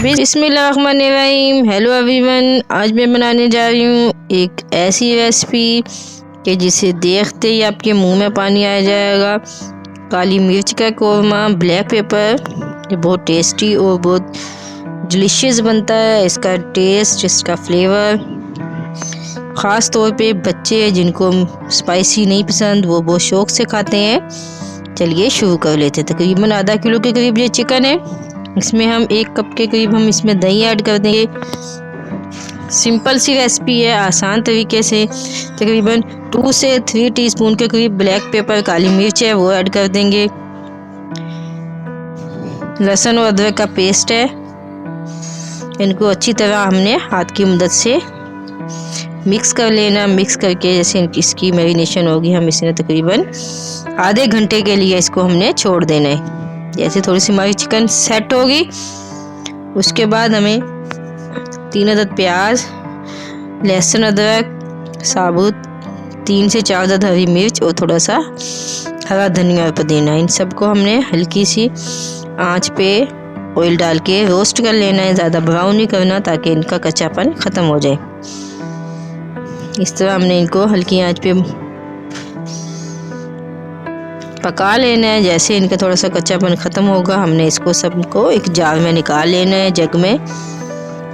बिस्मिल्लाहिर्रहमानिर्रहीम। Hello everyone, आज मैं बनाने जा रही हूँ एक ऐसी रेसिपी कि जिसे देखते ही आपके मुंह में पानी आ जाएगा। काली मिर्च का कोरमा, ब्लैक पेपर। ये बहुत टेस्टी और बहुत डिलीशियस बनता है। इसका टेस्ट, इसका फ्लेवर, ख़ास तौर पे बच्चे जिनको स्पाइसी नहीं पसंद वो बहुत शौक से खाते हैं। चलिए शुरू कर लेते हैं। तकरीबन आधा किलो के करीब ये चिकन है। इसमें हम 1 कप के करीब हम इसमें दही ऐड कर देंगे। सिंपल सी रेसिपी है, आसान तरीके से। तकरीबन 2 से 3 टीस्पून के करीब ब्लैक पेपर, काली मिर्च है वो ऐड कर देंगे। लहसुन और अदरक का पेस्ट है, इनको अच्छी तरह हमने हाथ की मदद से मिक्स कर लेना। मिक्स करके जैसे इसकी मैरिनेशन होगी, हम इसमें तकरीबन आधे घंटे के लिए इसको हमने छोड़ देना है। जैसे थोड़ी सी हमारी चिकन सेट होगी, उसके बाद हमें 3 अदद प्याज, लहसुन अदरक साबुत, 3 से 4 अदद हरी मिर्च और थोड़ा सा हरा धनिया और पुदीना, इन सबको हमने हल्की सी आंच पे ऑयल डाल के रोस्ट कर लेना है। ज़्यादा ब्राउन नहीं करना ताकि इनका कच्चापन ख़त्म हो जाए। इस तरह हमने इनको हल्की आंच पे पका लेना है। जैसे इनका थोड़ा सा कच्चापन ख़त्म होगा, हमने इसको सबको एक जार में निकाल लेना है। जग में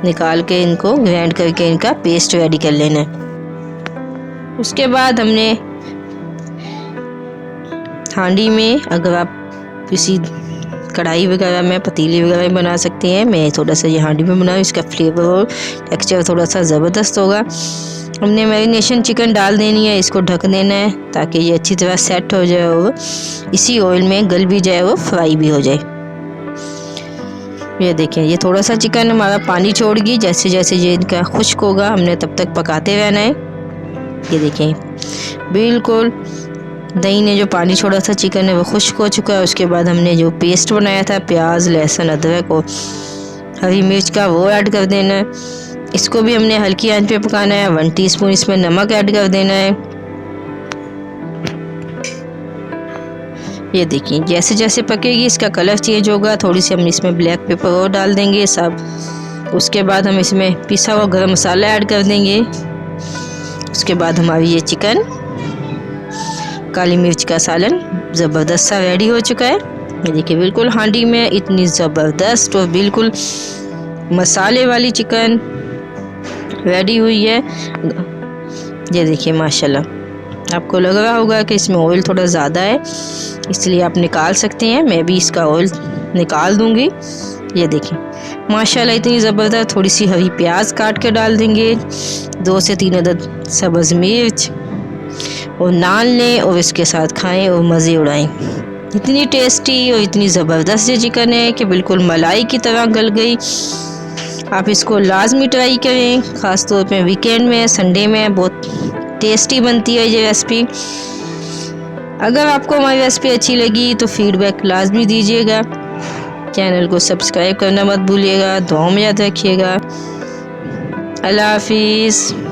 निकाल के इनको ग्राइंड करके इनका पेस्ट रेडी कर लेना है। उसके बाद हमने हांडी में, अगर आप किसी कढ़ाई वगैरह में, पतीली वगैरह में बना सकते हैं, मैं थोड़ा सा ये हांडी में बनाऊँ, इसका फ्लेवर और टेक्सचर थोड़ा सा ज़बरदस्त होगा। हमने मैरिनेशन चिकन डाल देनी है, इसको ढक देना है ताकि ये अच्छी तरह सेट हो जाए और इसी ऑयल में गल भी जाए और फ्राई भी हो जाए। ये देखें, ये थोड़ा सा चिकन हमारा पानी छोड़गी। जैसे जैसे ये इनका खुश्क होगा, हमने तब तक पकाते रहना है। ये देखें, बिल्कुल दही ने जो पानी छोड़ा था, चिकन है वो खुश्क हो चुका है। उसके बाद हमने जो पेस्ट बनाया था प्याज, लहसुन, अदरक और हरी मिर्च का, वो ऐड कर देना है। इसको भी हमने हल्की आंच पे पकाना है। 1 टीस्पून इसमें नमक ऐड कर देना है। ये देखिए, जैसे जैसे पकेगी इसका कलर चेंज होगा। थोड़ी सी हम इसमें ब्लैक पेपर और डाल देंगे सब। उसके बाद हम इसमें पिसा हुआ गरम मसाला ऐड कर देंगे। उसके बाद हमारी ये चिकन काली मिर्च का सालन ज़बरदस्त सा रेडी हो चुका है। ये देखिए, बिल्कुल हांडी में इतनी ज़बरदस्त और बिल्कुल मसाले वाली चिकन रेडी हुई है। ये देखिए, माशाल्लाह। आपको लग रहा होगा कि इसमें ऑयल थोड़ा ज़्यादा है, इसलिए आप निकाल सकते हैं। मैं भी इसका ऑयल निकाल दूंगी। ये देखिए, माशाल्लाह इतनी ज़बरदस्त। थोड़ी सी हरी प्याज काट के डाल देंगे, 2 से 3 अदद सब्ज़ मिर्च, और नान लें और इसके साथ खाएं और मज़े उड़ाएं। इतनी टेस्टी और इतनी ज़बरदस्त ये चिकन है कि बिल्कुल मलाई की तरह गल गई। आप इसको लाजमी ट्राई करें, ख़ास तौर पे वीकेंड में, संडे में बहुत टेस्टी बनती है ये रेसिपी। अगर आपको हमारी रेसिपी अच्छी लगी तो फीडबैक लाजमी दीजिएगा। चैनल को सब्सक्राइब करना मत भूलिएगा। दुआओं में याद रखिएगा। अल्लाह हाफिज़।